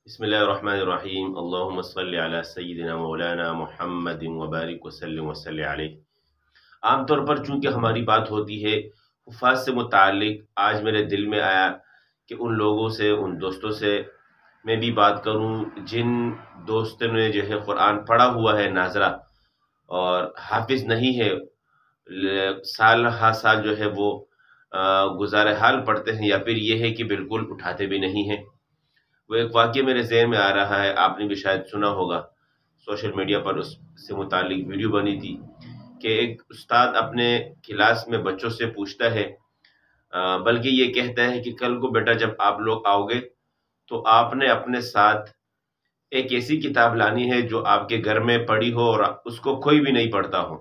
بسم اللہ الرحمن الرحیم اللہم صلی علی سیدنا مولانا محمد وبارک وسلم وصلی علیہ۔ عام طور پر چونکہ ہماری بات ہوتی ہے حفاظ سے متعلق، آج میرے دل میں آیا کہ ان لوگوں سے، ان دوستوں سے میں بھی بات کروں جن دوستوں نے جو ہے قرآن پڑھا ہوا ہے ناظرہ اور حافظ نہیں ہے، سال ہر سال جو ہے وہ گزارے حال پڑھتے ہیں، یا پھر یہ ہے کہ بالکل اٹھاتے بھی نہیں ہیں۔ وہ ایک واقعہ میرے ذہن میں آ رہا ہے، آپ نے بھی شاید سنا ہوگا، سوشل میڈیا پر اس سے متعلق ویڈیو بنی تھی کہ ایک استاد اپنے کلاس میں بچوں سے پوچھتا ہے، بلکہ یہ کہتا ہے کہ کل کو بیٹا جب آپ لوگ آؤ گے تو آپ نے اپنے ساتھ ایک ایسی کتاب لانی ہے جو آپ کے گھر میں پڑھی ہو اور اس کو کوئی بھی نہیں پڑھتا ہو۔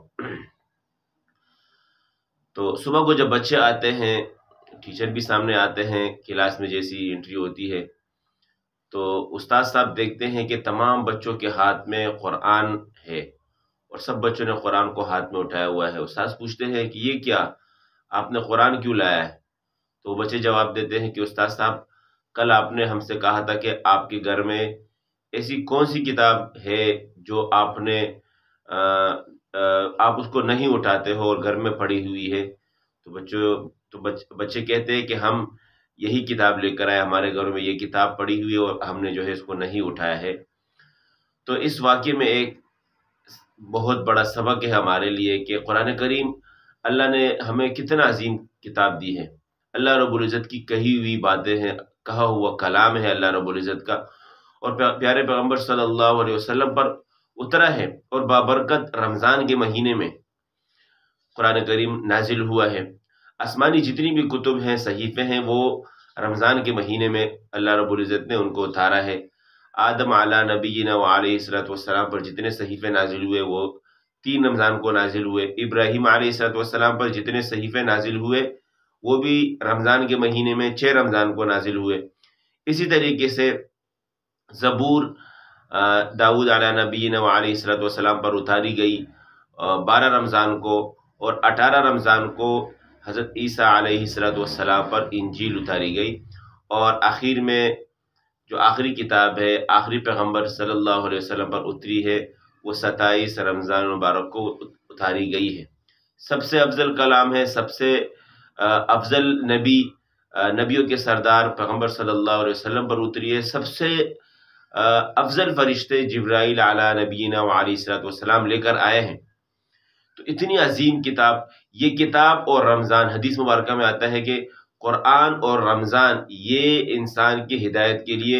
تو صبح کو جب بچے آتے ہیں، ٹیچر بھی سامنے آتے ہیں، کلاس میں جیسی انٹری ہوتی ہے تو استاد صاحب دیکھتے ہیں کہ تمام بچوں کے ہاتھ میں قرآن ہے اور سب بچوں نے قرآن کو ہاتھ میں اٹھایا ہوا ہے۔ استاد پوچھتے ہیں کہ یہ کیا، آپ نے قرآن کیوں لایا ہے؟ تو وہ بچے جواب دیتے ہیں کہ استاد صاحب کل آپ نے ہم سے کہا تھا کہ آپ کے گھر میں ایسی کون سی کتاب ہے جو آپ اس کو نہیں اٹھاتے ہو اور گھر میں پڑھی ہوئی ہے؟ تو بچے کہتے ہیں کہ ہم یہی کتاب لے کر آئے، ہمارے گھروں میں یہ کتاب پڑھی ہوئی ہے اور ہم نے جو ہے اس کو نہیں اٹھایا ہے۔ تو اس واقعے میں ایک بہت بڑا سبق ہے ہمارے لیے کہ قرآن کریم اللہ نے ہمیں کتنا عظیم کتاب دی ہے۔ اللہ رب العزت کی کہی ہوئی باتیں ہیں، کہا ہوا کلام ہے اللہ رب العزت کا، اور پیارے پیغمبر صلی اللہ علیہ وسلم پر اترا ہے، اور بابرکت رمضان کے مہینے میں قرآن کریم نازل ہوا ہے۔ آسمانی جتنی بھی کتب ہیں، صحیفے ہیں، وہ رمضان کے مہینے میں اللہ رب العزت نے ان کو اتارا ہے۔ آدم علی نبینا وعلیہ الصلوۃ والسلام پر جتنے صحیفے نازل ہوئے وہ 3 رمضان کو نازل ہوئے۔ ابراہیم علیہ الصلوۃ والسلام پر جتنے صحیفے نازل ہوئے وہ بھی رمضان کے مہینے میں 6 رمضان کو نازل ہوئے۔ اسی طریقے سے زبور داؤد علی نبینا وعلیہ الصلوۃ والسلام پر اتاری گئی 12 رمضان کو، اور 18 رمضان کو حضرت عیسیٰ علیہ السلام پر انجیل اتاری گئی، اور آخر میں جو آخری کتاب ہے، آخری پیغمبر صلی اللہ علیہ وسلم پر اتری ہے، وہ 27 رمضان مبارک کو اتاری گئی ہے۔ سب سے افضل کلام ہے، سب سے افضل نبی، نبیوں کے سردار پیغمبر صلی اللہ علیہ وسلم پر اتری ہے۔ سب سے افضل فرشتے جبرائیل علی نبینا وعلیہ السلام لے کر آئے ہیں۔ تو اتنی عظیم کتاب، یہ کتاب اور رمضان، حدیث مبارکہ میں آتا ہے کہ قرآن اور رمضان یہ انسان کی ہدایت کے لیے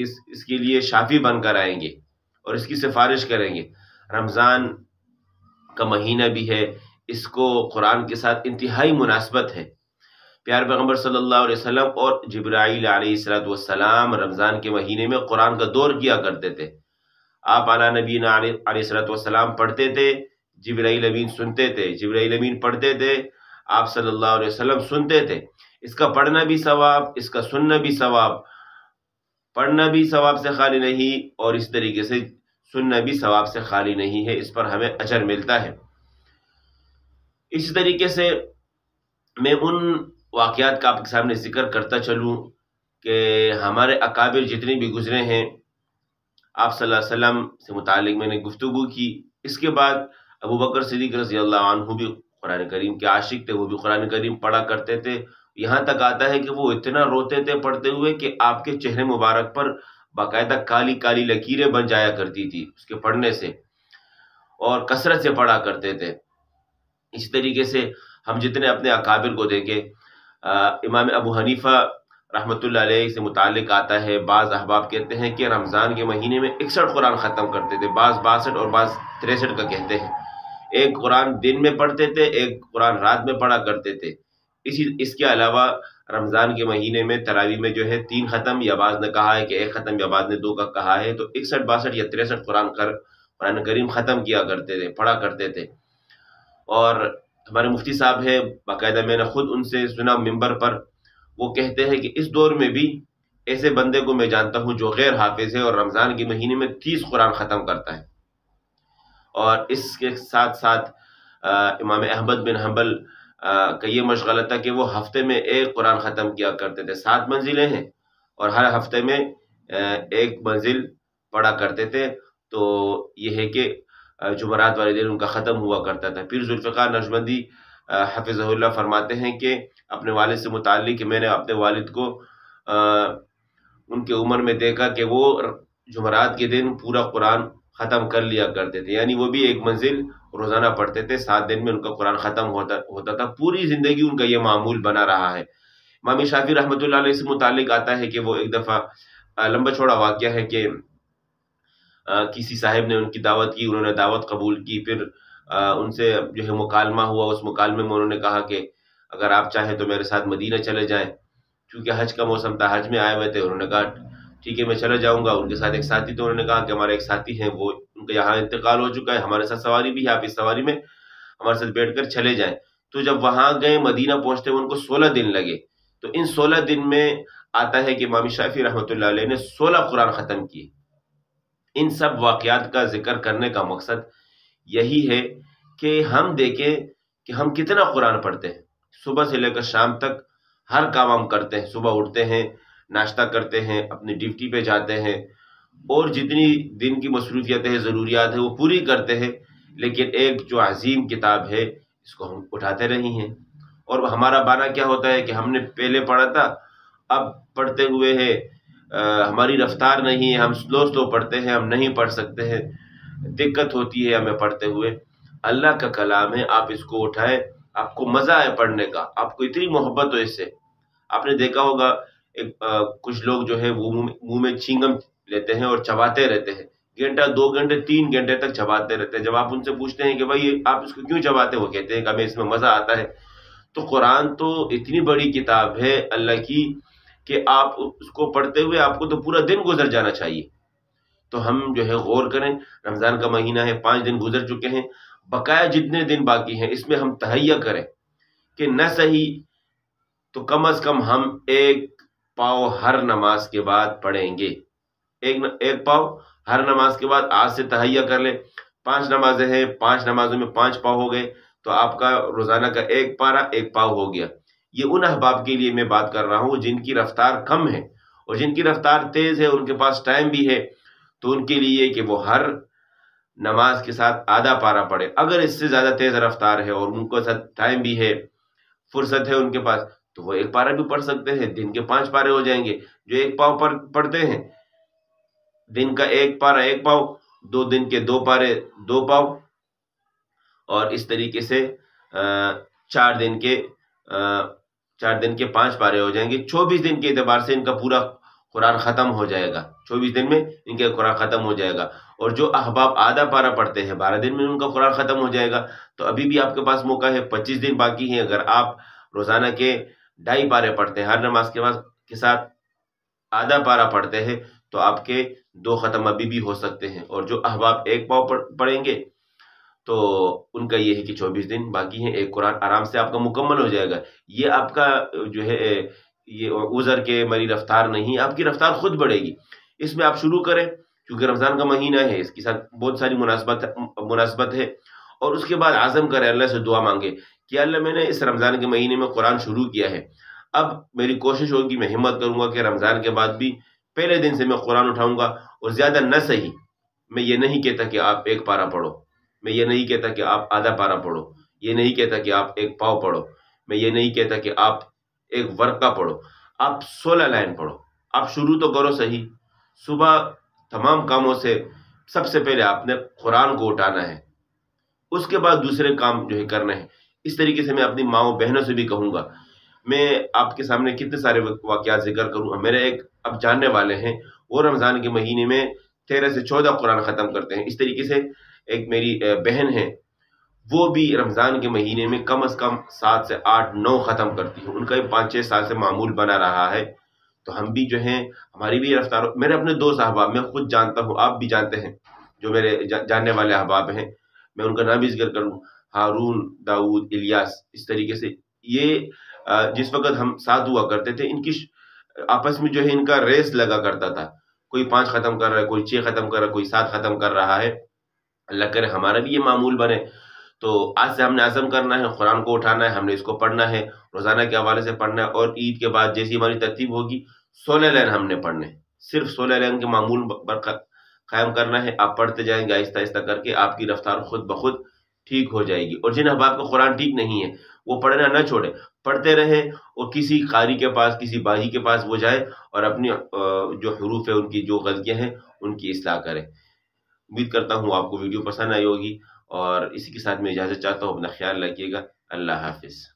اس کے لیے شافی بن کر آئیں گے اور اس کی سفارش کریں گے۔ رمضان کا مہینہ بھی ہے، اس کو قرآن کے ساتھ انتہائی مناسبت ہے۔ پیارے پیغمبر صلی اللہ علیہ وسلم اور جبرائیل علیہ السلام رمضان کے مہینے میں قرآن کا دور کیا کرتے تھے۔ آپ علی نبینا علیہ السلام پڑھتے تھے، جبرائیل امین سنتے تھے، جبرائیل امین پڑھتے تھے، آپ صلی اللہ علیہ وسلم سنتے تھے۔ اس کا پڑھنا بھی ثواب، اس کا سننا بھی ثواب، پڑھنا بھی ثواب سے خالی نہیں اور اس طریقے سے سننا بھی ثواب سے خالی نہیں ہے، اس پر ہمیں اجر ملتا ہے۔ اسی طریقے سے میں ان واقعات کا آپ کے سامنے ذکر کرتا چلوں کہ ہمارے اکابر جتنے بھی گزرے ہیں، آپ صلی اللہ علیہ وسلم سے متعلق میں نے گفتگو کی۔ اس کے بعد ابو بکر صدیق رضی اللہ عنہ بھی قرآن کریم کے عاشق تھے، وہ بھی قرآن کریم پڑھا کرتے تھے۔ یہاں تک آتا ہے کہ وہ اتنا روتے تھے پڑھتے ہوئے کہ آپ کے چہرے مبارک پر باقاعدہ کالی کالی لکیریں بن جایا کرتی تھی اس کے پڑھنے سے، اور کثرت سے پڑھا کرتے تھے۔ اسی طریقے سے ہم جتنے اپنے اکابر کو دیکھیں، امام ابو حنیفہ رحمۃ اللہ علیہ سے متعلق آتا ہے، بعض احباب کہتے ہیں کہ رمضان کے مہینے میں 61 قرآن ختم کرتے تھے، بعض 62 اور بعض 63 کا کہتے ہیں۔ ایک قرآن دن میں پڑھتے تھے، ایک قرآن رات میں پڑھا کرتے تھے۔ اس کے علاوہ رمضان کے مہینے میں تراویح میں جو ہے 3 ختم، یا بعض نے کہا ہے کہ 1 ختم، یا بعض نے 2 کا کہا ہے، تو 61 62 یا 63 قرآن کریم ختم کیا کرتے تھے، پڑھا کرتے تھے۔ اور ہمارے مفتی صاحب ہیں، باقاعدہ میں نے خود ان سے سنا ممبر پر، وہ کہتے ہیں کہ اس دور میں بھی ایسے بندے کو میں جانتا ہوں جو غیر حافظ ہے اور رمضان کے مہینے میں 30 قرآن ختم کرتا ہے۔ اور اس کے ساتھ ساتھ امام احمد بن حنبل کا یہ مشغلہ تھا کہ وہ ہفتے میں 1 قرآن ختم کیا کرتے تھے۔ 7 منزلیں ہیں اور ہر ہفتے میں ایک منزل پڑھا کرتے تھے، تو یہ ہے کہ جمعرات والے دن ان کا ختم ہوا کرتا تھا۔ پھر ذوالفقار نقشبندی حفظہ اللہ فرماتے ہیں کہ اپنے والد سے متعلق کہ میں نے اپنے والد کو ان کے عمر میں دیکھا کہ وہ جمعرات کے دن پورا قرآن ختم کر لیا کرتے تھے، یعنی وہ بھی ایک منزل روزانہ پڑھتے تھے، 7 دن میں ان کا قرآن ختم ہوتا تھا۔ پوری زندگی ان کا یہ معمول بنا رہا ہے۔ امام شافعی رحمۃ اللہ علیہ سے متعلق آتا ہے کہ وہ ایک دفعہ لمبا چوڑا واقعہ ہے کہ کسی صاحب نے ان کی دعوت کی، انہوں نے دعوت قبول کی، پھر ان سے جو ہے مکالمہ ہوا۔ اس مکالمے میں انہوں نے کہا کہ اگر آپ چاہیں تو میرے ساتھ مدینہ چلے جائیں، چونکہ حج کا موسم تھا، حج میں آئے ہوئے تھے۔ انہوں نے کہا ٹھیک ہے میں چلا جاؤں گا۔ ان کے ساتھ ایک ساتھی، تو انہوں نے کہا کہ ہمارے ایک ساتھی ہیں، وہ ان کا یہاں انتقال ہو چکا ہے، ہمارے ساتھ سواری بھی ہے، آپ اس سواری میں ہمارے ساتھ بیٹھ کر چلے جائیں۔ تو جب وہاں گئے، مدینہ پہنچتے ان کو 16 دن لگے۔ تو ان 16 دن میں آتا ہے کہ امام شافعی رحمۃ اللہ علیہ نے 16 قرآن ختم کیے۔ ان سب واقعات کا ذکر کرنے کا مقصد یہی ہے کہ ہم دیکھیں کہ ہم کتنا قرآن پڑھتے ہیں۔ صبح سے لے کر شام تک ہر کام ہم کرتے ہیں، صبح اٹھتے ہیں، ناشتہ کرتے ہیں، اپنی ڈیوٹی پہ جاتے ہیں، اور جتنی دن کی مصروفیتیں ہیں، ضروریات ہیں، وہ پوری کرتے ہیں، لیکن ایک جو عظیم کتاب ہے اس کو ہم اٹھاتے نہیں ہیں۔ اور ہمارا بانا کیا ہوتا ہے کہ ہم نے پہلے پڑھا تھا، اب پڑھتے ہوئے ہے، ہماری رفتار نہیں ہے، ہم سلو پڑھتے ہیں، ہم نہیں پڑھ سکتے ہیں، دقت ہوتی ہے ہمیں پڑھتے ہوئے۔ اللہ کا کلام ہے، آپ اس کو اٹھائیں، آپ کو مزہ ہے پڑھنے کا، آپ کو اتنی محبت ہو اس سے۔ آپ نے دیکھا ہوگا کچھ لوگ جو ہے وہ منہ میں چینگم لیتے ہیں اور چباتے رہتے ہیں، گھنٹہ 2 گھنٹے 3 گھنٹے تک چباتے رہتے ہیں۔ جب آپ ان سے پوچھتے ہیں کہ بھائی آپ اس کو کیوں چباتے، وہ کہتے ہیں کہ ہمیں اس میں مزہ آتا ہے۔ تو قرآن تو اتنی بڑی کتاب ہے اللہ کی کہ آپ اس کو پڑھتے ہوئے آپ کو تو پورا دن گزر جانا چاہیے۔ تو ہم جو ہے غور کریں، رمضان کا مہینہ ہے، 5 دن گزر چکے ہیں، بقایا جتنے دن باقی ہیں اس میں ہم تہیہ کریں کہ نہ صحیح تو کم از کم ہم ایک پاؤ ہر نماز کے بعد پڑھیں گے۔ ایک پاؤ ہر نماز کے بعد آج سے تہیہ کر لیں۔ 5 نمازیں ہیں، 5 نمازوں میں 5 پاؤ ہو گئے، تو آپ کا روزانہ کا 1 پارہ 1 پاؤ ہو گیا۔ یہ ان احباب کے لیے میں بات کر رہا ہوں جن کی رفتار کم ہے، اور جن کی رفتار تیز ہے، ان کے پاس ٹائم بھی ہے، تو ان کے لیے کہ وہ ہر نماز کے ساتھ آدھا پارہ پڑھے۔ اگر اس سے زیادہ تیز رفتار ہے اور ان کو ساتھ ٹائم بھی ہے، فرصت ہے ان کے پاس، تو وہ 1 پارہ بھی پڑھ سکتے ہیں، دن کے 5 پارے ہو جائیں گے۔ جو 1 پاؤ پر پڑھتے ہیں، دن کا 1 پارہ 1 پاؤ، 2 دن کے 2 پارے 2 پاؤ، اور اس طریقے سے 4 دن کے 5 پارے ہو جائیں گے۔ 24 دن کے اعتبار سے ان کا پورا قرآن ختم ہو جائے گا۔ 24 دن میں ان کا قرآن ختم ہو جائے گا۔ اور جو احباب آدھا پارہ پڑھتے ہیں، 12 دن میں ان کا قرآن ختم ہو جائے گا۔ تو ابھی بھی آپ کے پاس موقع ہے، 25 دن باقی ہیں۔ اگر آپ روزانہ کے 2.5 پارے پڑھتے ہیں، ہر نماز کے ساتھ آدھا پارہ پڑھتے ہیں، تو آپ کے 2 ختم ابھی بھی ہو سکتے ہیں۔ اور جو احباب 1 پاؤ پڑھیں گے تو ان کا یہ ہے کہ 24 دن باقی ہیں، ایک قرآن آرام سے آپ کا مکمل ہو جائے گا۔ یہ آپ کا جو ہے یہ عذر کے میری رفتار نہیں، آپ کی رفتار خود بڑھے گی۔ اس میں آپ شروع کریں، کیونکہ رمضان کا مہینہ ہے، اس کے ساتھ بہت ساری مناسبت ہے، اور اس کے بعد عزم کریں، اللہ سے دعا مانگے کہ اللہ میں نے اس رمضان کے مہینے میں قرآن شروع کیا ہے، اب میری کوشش ہوگی، میں ہمت کروں گا کہ رمضان کے بعد بھی پہلے دن سے میں قرآن اٹھاؤں گا، اور زیادہ نہ صحیح۔ میں یہ نہیں کہتا کہ آپ 1 پارہ پڑھو، میں یہ نہیں کہتا کہ آپ آدھا پارہ پڑھو، یہ نہیں کہتا کہ آپ 1 پاؤ پڑھو، میں یہ نہیں کہتا کہ آپ 1 ورقہ پڑھو، آپ 16 لائن پڑھو۔ آپ شروع تو کرو صحیح، صبح تمام کاموں سے سب سے پہلے آپ نے قرآن کو اٹھانا ہے، اس کے بعد دوسرے کام جو ہے کرنے ہیں۔ اس طریقے سے میں اپنی ماؤں بہنوں سے بھی کہوں گا۔ میں آپ کے سامنے کتنے سارے واقعات ذکر کروں۔ میرے ایک اب جاننے والے ہیں، وہ رمضان کے مہینے میں 13 سے 14 قرآن ختم کرتے ہیں۔ اس طریقے سے ایک میری بہن ہے، وہ بھی رمضان کے مہینے میں کم از کم 7 سے 8 9 ختم کرتی ہیں۔ ان کا 5-6 سال سے معمول بنا رہا ہے۔ تو ہم بھی جو ہیں، ہماری بھی رفتار، میرے اپنے 2 احباب میں خود جانتا ہوں، آپ بھی جانتے ہیں، جو میرے جاننے والے احباب ہیں، میں ان کا نام بھی ذکر کروں، ہارون، داؤد، الیاس۔ اس طریقے سے یہ جس وقت ہم ساتھ ہوا کرتے تھے، ان کی آپس میں جو ہے ان کا ریس لگا کرتا تھا، کوئی 5 ختم کر رہا ہے، کوئی 6 ختم کر رہا ہے، کوئی 7 ختم کر رہا ہے۔ اللہ کرے ہمارا بھی یہ معمول بنے۔ تو آج سے ہم نے عزم کرنا ہے، قرآن کو اٹھانا ہے، ہم نے اس کو پڑھنا ہے، روزانہ کے حوالے سے پڑھنا ہے، اور عید کے بعد جیسی ہماری ترتیب ہوگی 16 لائن ہم نے پڑھنے، صرف 16 رنگ کے معمول پر قائم کرنا ہے. آپ پڑھتے جائیں گے آہستہ آہستہ کر کے، آپ کی رفتار خود بخود ٹھیک ہو جائے گی. اور جن احباب کا قرآن ٹھیک نہیں ہے وہ پڑھنا نہ چھوڑے، پڑھتے رہیں، اور کسی قاری کے پاس، کسی باجی کے پاس وہ جائے اور اپنی جو حروف ہے، ان کی جو غلطیاں ہیں ان کی اصلاح کرے. امید کرتا ہوں آپ کو ویڈیو پسند آئی ہوگی، اور اسی کے ساتھ میں اجازت چاہتا ہوں. اپنا خیال رکھیے گا. اللہ حافظ.